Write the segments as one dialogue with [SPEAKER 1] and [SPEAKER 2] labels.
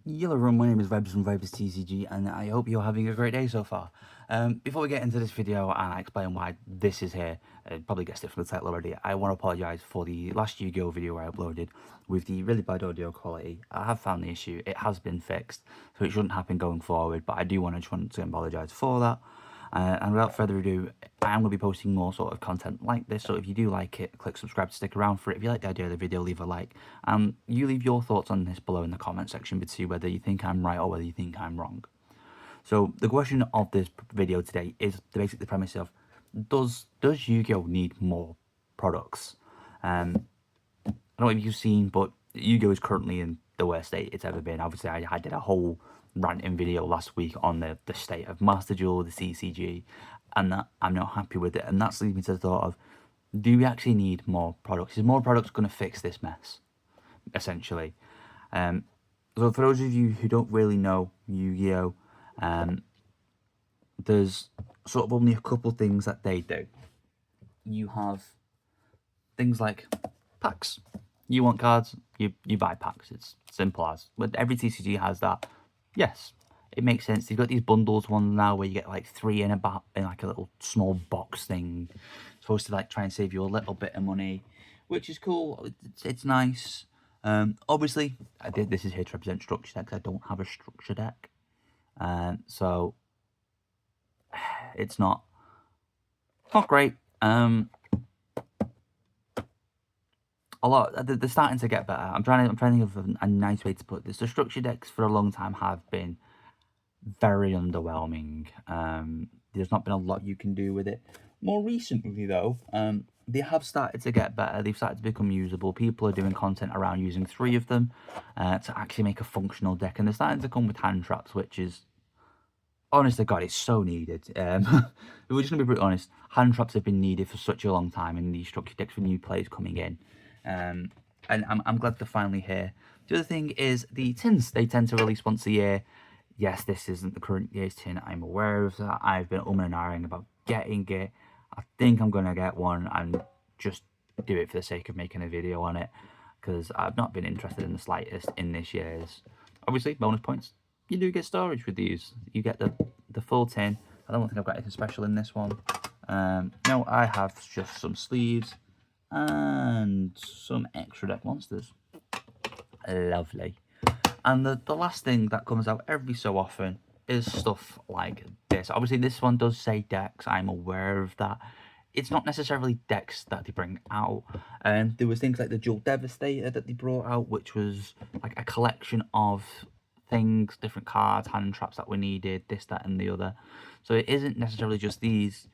[SPEAKER 1] Hello everyone, my name is Vibes from Vibes TCG and I hope you're having a great day so far. Before we get into this video and I explain why this is here, probably guessed it from the title already, I want to apologise for the last Yu-Gi-Oh video I uploaded with the really bad audio quality. I have found the issue, it has been fixed, so it shouldn't happen going forward, but I do want to apologise for that. And without further ado, I am going to be posting more sort of content like this, so if you do like it, click subscribe to stick around for it. If you like the idea of the video, leave a like. You leave your thoughts on this below in the comment section to see whether you think I'm right or whether you think I'm wrong. So the question of this video today is basically the premise of, does Yu-Gi-Oh need more products? I don't know if you've seen, but Yu-Gi-Oh is currently in the worst state it's ever been. Obviously, I did a whole ranting video last week on the state of Master Duel, the CCG, and that I'm not happy with it. And that's leading me to the thought of, do we actually need more products? Is more products going to fix this mess, essentially? So for those of you who don't really know Yu-Gi-Oh, there's sort of only a couple things that they do. You have things like packs. You want cards, you buy packs. It's simple as. But every TCG has that. Yes, it makes sense. You've got these bundles ones now where you get like 3 in like a little small box thing. It's supposed to like try and save you a little bit of money, which is cool. It's nice. Obviously, this is here to represent structure decks. I don't have a structure deck, so it's not great. A lot. They're starting to get better. I'm trying to think of a nice way to put this. The structure decks for a long time have been very underwhelming. There's not been a lot you can do with it. More recently, though, they have started to get better. They've started to become usable. People are doing content around using 3 of them to actually make a functional deck, and they're starting to come with hand traps, which is, honest to God, it's so needed. We're just gonna be pretty honest. Hand traps have been needed for such a long time in these structure decks for new players coming in. And I'm glad they're finally here. The other thing is the tins. They tend to release once a year. Yes, this isn't the current year's tin. I'm aware of that. I've been and ahhing about getting it. I think I'm going to get one and just do it for the sake of making a video on it, because I've not been interested in the slightest in this year's. Obviously, bonus points. You do get storage with these. You get the full tin. I don't think I've got anything special in this one. No, I have just some sleeves and some extra deck monsters. Lovely. And the last thing that comes out every so often is stuff like this. Obviously, this one does say decks. I'm aware of that. It's not necessarily decks that they bring out. There was things like the Dual Devastator that they brought out, which was like a collection of things, different cards, hand traps that were needed, this, that, and the other. So it isn't necessarily just these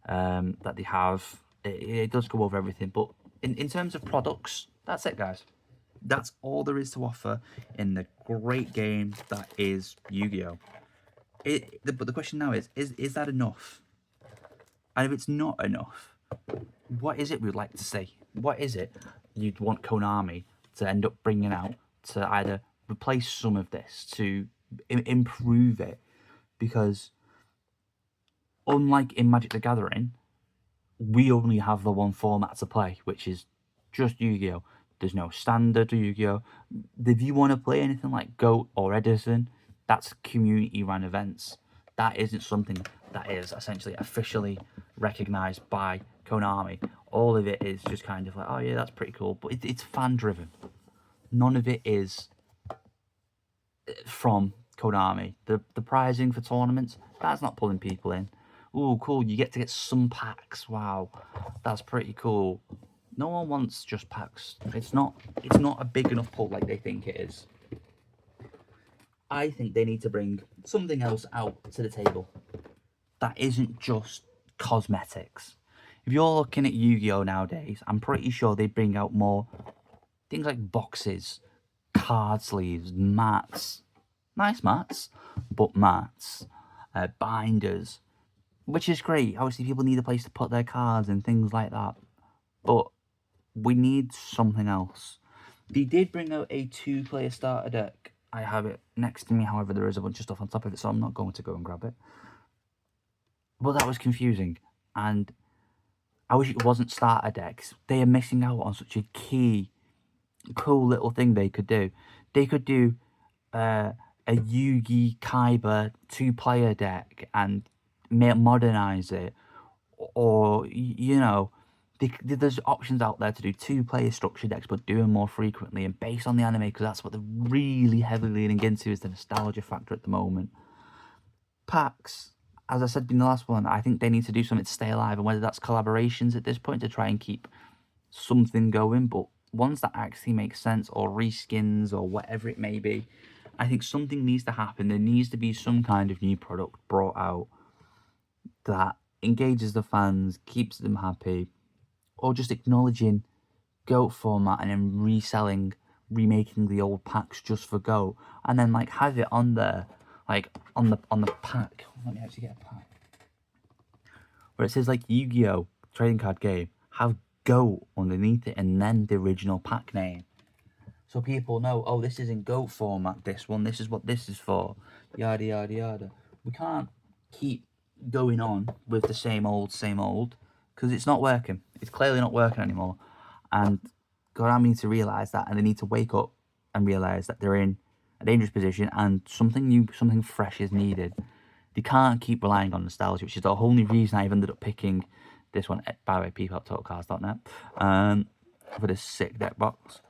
[SPEAKER 1] that they have. It does go over everything, but in terms of products, that's it, guys. That's all there is to offer in the great game that is Yu-Gi-Oh. But the question now is that enough? And if it's not enough, what is it we'd like to see? What is it you'd want Konami to end up bringing out to either replace some of this, to improve it? Because unlike in Magic the Gathering, we only have the one format to play, which is just Yu-Gi-Oh. There's no standard Yu-Gi-Oh. If you want to play anything like GOAT or Edison, that's community-run events. That isn't something that is essentially officially recognised by Konami. All of it is just kind of like, oh yeah, that's pretty cool, but it's fan-driven. None of it is from Konami. The prizing for tournaments, that's not pulling people in. Ooh, cool, you get to get some packs. Wow, that's pretty cool. No one wants just packs. It's not a big enough pull like they think it is. I think they need to bring something else out to the table that isn't just cosmetics. If you're looking at Yu-Gi-Oh nowadays, I'm pretty sure they bring out more things like boxes, card sleeves, mats. Nice mats, but mats. Binders, which is great. Obviously, people need a place to put their cards and things like that. But we need something else. They did bring out a 2-player starter deck. I have it next to me, however, there is a bunch of stuff on top of it, so I'm not going to go and grab it. But that was confusing, and I wish it wasn't starter decks. They are missing out on such a key, cool little thing they could do. They could do a Yugi Kaiba 2-player deck and modernize it, or there's options out there to do 2-player structure decks, but do them more frequently and based on the anime, because that's what they're really heavily leaning into, is the nostalgia factor at the moment. Packs, as I said in the last one, I think they need to do something to stay alive, and whether that's collaborations at this point to try and keep something going, but ones that actually make sense, or reskins, or whatever it may be. I think something needs to happen. There needs to be some kind of new product brought out that engages the fans, keeps them happy, or just acknowledging GOAT format and then remaking the old packs just for GOAT, and then like have it on there, like on the pack. Let me actually get a pack where it says like Yu-Gi-Oh! Trading card game, have GOAT underneath it, and then the original pack name. So people know, oh, this is in GOAT format, this one, this is what this is for, yada, yada, yada. We can't keep going on with the same old, because it's not working. It's clearly not working anymore. And God, need to realise that, and they need to wake up and realise that they're in a dangerous position and something new, something fresh is needed. They can't keep relying on nostalgia, which is the only reason I've ended up picking this one, by the way, peep.totalcars.net, for this sick deck box.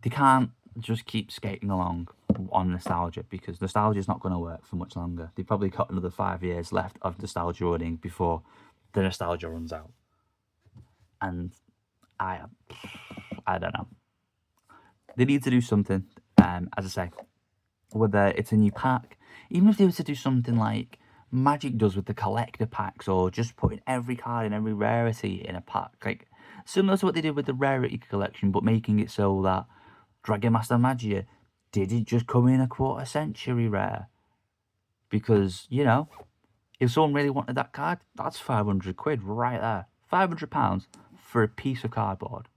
[SPEAKER 1] They can't just keep skating along on nostalgia, because nostalgia is not going to work for much longer. They've probably got another 5 years left of nostalgia running before the nostalgia runs out. And I don't know. They need to do something, as I say, whether it's a new pack, even if they were to do something like Magic does with the collector packs, or just putting every card and every rarity in a pack, like similar to what they did with the rarity collection, but making it so that Dragon Master Magia didn't just come in a quarter century rare. Because, if someone really wanted that card, that's 500 quid right there. £500 for a piece of cardboard.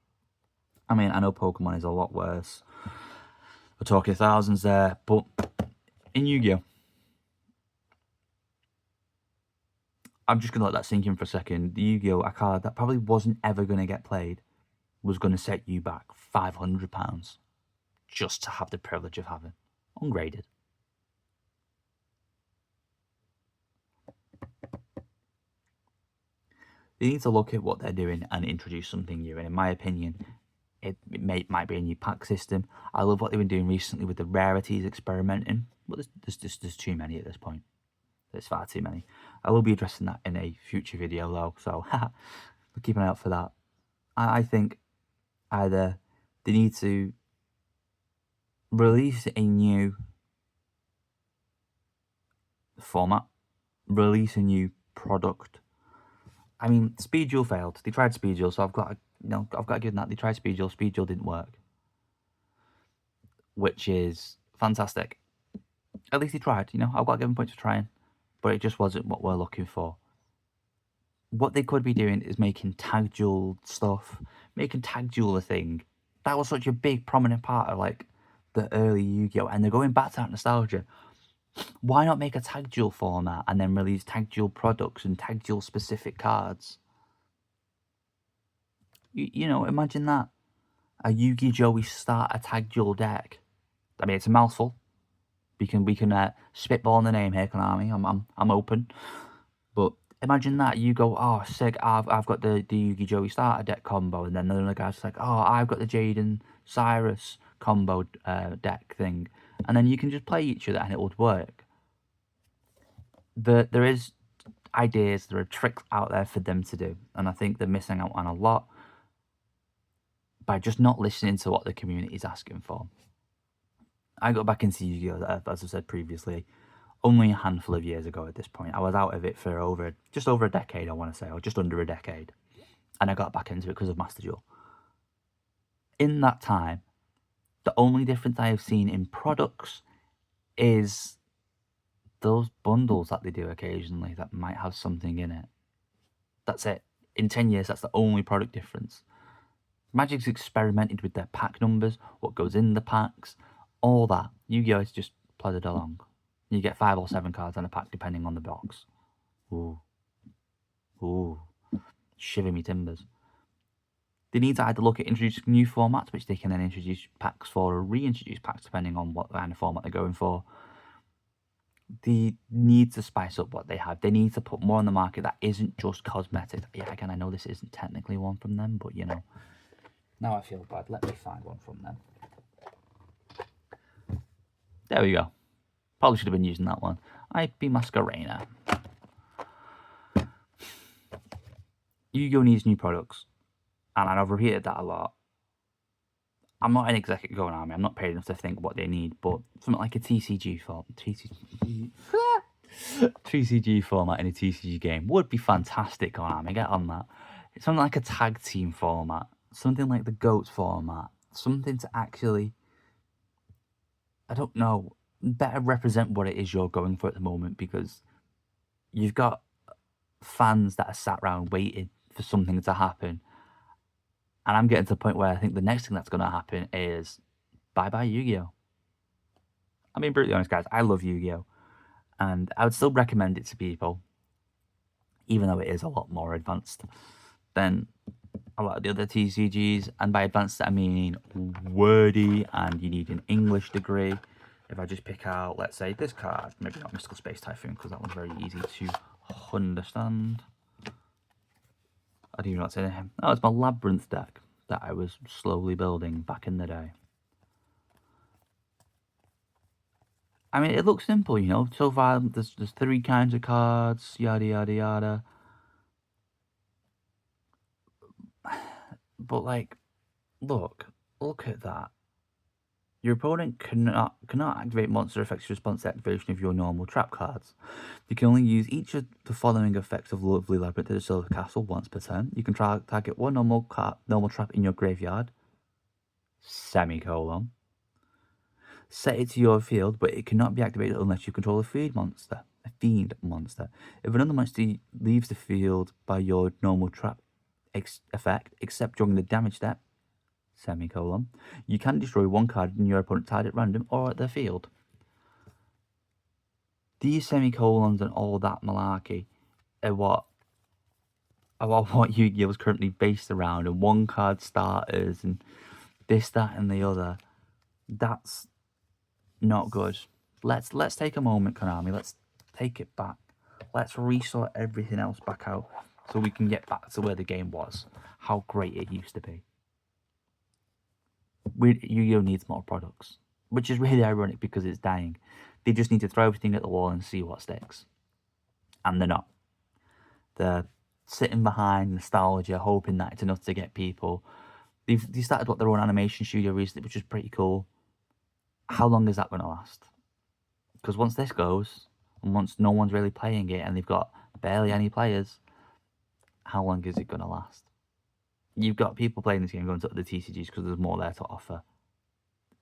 [SPEAKER 1] I mean, I know Pokemon is a lot worse. We're talking thousands there, but in Yu-Gi-Oh! I'm just going to let that sink in for a second. The Yu-Gi-Oh! A card that probably wasn't ever going to get played was going to set you back £500 just to have the privilege of having. Ungraded. They need to look at what they're doing and introduce something new. And in my opinion, it might be a new pack system. I love what they've been doing recently with the rarities, experimenting. But there's too many at this point. There's far too many. I will be addressing that in a future video though, so keep an eye out for that. I think either they need to release a new format, release a new product. I mean, Speed Duel failed. They tried Speed Duel, so I've got to give them that. They tried Speed Duel. Speed Duel didn't work, which is fantastic. At least he tried. I've got to give him points for trying, but it just wasn't what we're looking for. What they could be doing is making Tag Duel stuff, making Tag Duel a thing. That was such a big, prominent part of like the early Yu-Gi-Oh! And they're going back to that nostalgia. Why not make a Tag Duel format and then release Tag Duel products and Tag Duel specific cards? Imagine that. A Yugioh start a Tag Duel deck. I mean, it's a mouthful. We can spitball on the name here, Konami. I'm open. But imagine that. You go, oh, sick, I've got the Yu-Gi-Oh! Starter deck combo. And then the other guy's like, oh, I've got the Jaden Cyrus combo deck thing. And then you can just play each other and it would work. There is ideas, there are tricks out there for them to do. And I think they're missing out on a lot by just not listening to what the community is asking for. I got back into Yu-Gi-Oh! As I said previously, only a handful of years ago at this point. I was out of it for just over a decade, I want to say, or just under a decade. And I got back into it because of Master Duel. In that time, the only difference I have seen in products is those bundles that they do occasionally that might have something in it. That's it. In 10 years, that's the only product difference. Magic's experimented with their pack numbers, what goes in the packs, all that. Yu-Gi-Oh! Is just plodded along. You get 5 or 7 cards in a pack depending on the box. Ooh. Shiver me timbers. They need to either look at introducing new formats, which they can then introduce packs for, or reintroduce packs depending on what kind of format they're going for. They need to spice up what they have. They need to put more on the market that isn't just cosmetic. Yeah, again, I know this isn't technically one from them, but you know, now I feel bad. Let me find one from them. There we go. Probably should have been using that one. IP Masquerena. Yu-Gi-Oh needs new products, and I've repeated that a lot. I'm not an executive going army. I'm not paid enough to think what they need, but something like a TCG format in a TCG game would be fantastic. Going army, get on that. It's something like a tag team format, something like the GOAT format, something to actually, I don't know, better represent what it is you're going for at the moment, because you've got fans that are sat around waiting for something to happen. And I'm getting to the point where I think the next thing that's going to happen is bye-bye Yu-Gi-Oh! I mean, brutally honest, guys, I love Yu-Gi-Oh! And I would still recommend it to people, even though it is a lot more advanced than a lot of the other TCGs. And by advanced, I mean wordy, and you need an English degree. If I just pick out, let's say, this card, maybe not Mystical Space Typhoon, because that one's very easy to understand. I don't even know what's in him. Oh, it's my Labyrinth deck that I was slowly building back in the day. I mean, it looks simple, you know. So far, there's 3 kinds of cards, yada, yada, yada. But, like, look at that. Your opponent cannot activate monster effects in response to activation of your normal trap cards. You can only use each of the following effects of Lovely Labyrinth to the Silver Castle once per turn. You can target one normal trap in your graveyard, semicolon. Set it to your field, but it cannot be activated unless you control a fiend monster. If another monster leaves the field by your normal trap effect, except during the damage step, semicolon, you can destroy one card in your opponent's side at random or at their field. These semicolons and all that malarkey are what Yu-Gi-Oh is currently based around, and one card starters and this, that, and the other. That's not good. Let's take a moment, Konami. Let's take it back. Let's resort everything else back out so we can get back to where the game was, how great it used to be. Yu-Gi-Oh needs more products, which is really ironic because it's dying. They just need to throw everything at the wall and see what sticks. And they're not. They're sitting behind nostalgia, hoping that it's enough to get people. They started their own animation studio recently, which is pretty cool. How long is that going to last? Because once this goes, and once no one's really playing it, and they've got barely any players, how long is it going to last? You've got people playing this game going to the TCGs because there's more there to offer.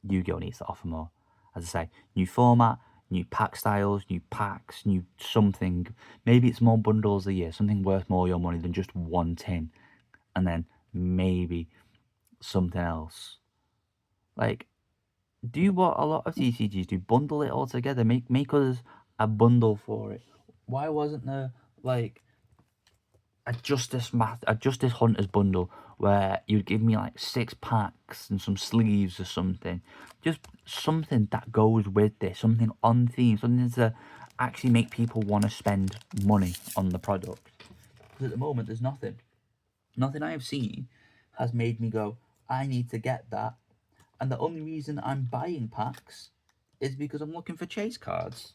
[SPEAKER 1] Yu-Gi-Oh needs to offer more. As I say, new format, new pack styles, new packs, new something. Maybe it's more bundles a year, something worth more your money than just one tin. And then maybe something else. Like, do what a lot of TCGs do. Bundle it all together. Make us a bundle for it. Why wasn't there, like, a Justice Hunters bundle where you'd give me like 6 packs and some sleeves or something? Just something that goes with this, something on theme, something to actually make people want to spend money on the product. Because at the moment, there's nothing. Nothing I have seen has made me go, I need to get that. And the only reason I'm buying packs is because I'm looking for chase cards.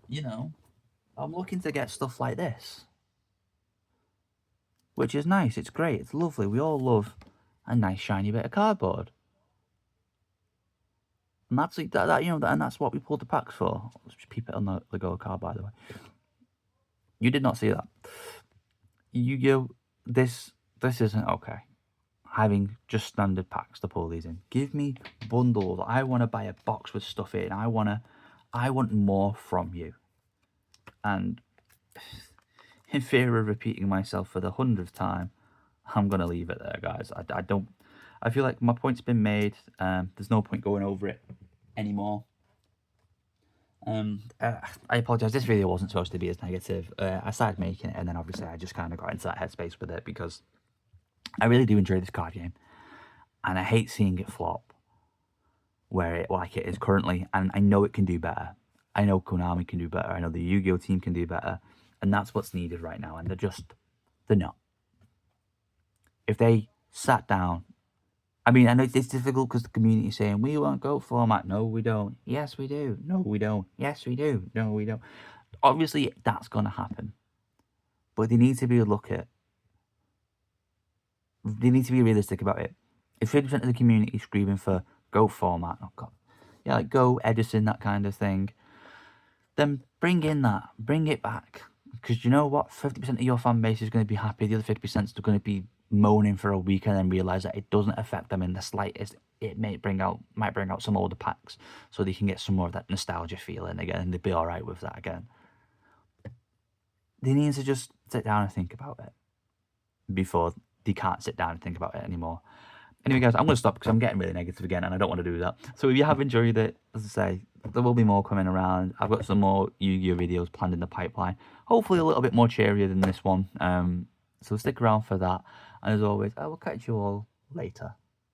[SPEAKER 1] You know, I'm looking to get stuff like this. Which is nice, it's great, it's lovely. We all love a nice shiny bit of cardboard. And that's that you know, and that's what we pulled the packs for. Let's just peep it on the gold card, by the way. You did not see that. Yu-Gi-Oh! This isn't okay. Having just standard packs to pull these in. Give me bundles. I want to buy a box with stuff in. I want more from you. And in fear of repeating myself for the 100th time, I'm going to leave it there, guys. I feel like my point's been made. There's no point going over it anymore. I apologise. This video wasn't supposed to be as negative. I started making it, and then obviously I just kind of got into that headspace with it because I really do enjoy this card game, and I hate seeing it flop where it like it is currently. And I know it can do better. I know Konami can do better. I know the Yu-Gi-Oh team can do better, and that's what's needed right now. And they're not. If they sat down, I mean, I know it's difficult because the community is saying we want GOAT format. No, we don't. Yes, we do. No, we don't. Yes, we do. No, we don't. Obviously, that's going to happen, but they need to be they need to be realistic about it. If 50% of the community is screaming for GOAT format, oh god, yeah, like Go Edison, that kind of thing, then bring it back. Because you know what, 50% of your fan base is going to be happy. The other 50% is going to be moaning for a week and then realize that it doesn't affect them in the slightest. It might bring out some older packs so they can get some more of that nostalgia feeling again, and they'd be all right with that again. They need to just sit down and think about it before they can't sit down and think about it anymore. Anyway, guys, I'm going to stop because I'm getting really negative again, and I don't want to do that. So if you have enjoyed it, as I say, there will be more coming around. I've got some more Yu-Gi-Oh videos planned in the pipeline. Hopefully a little bit more cheerier than this one. So stick around for that. And as always, I will catch you all later.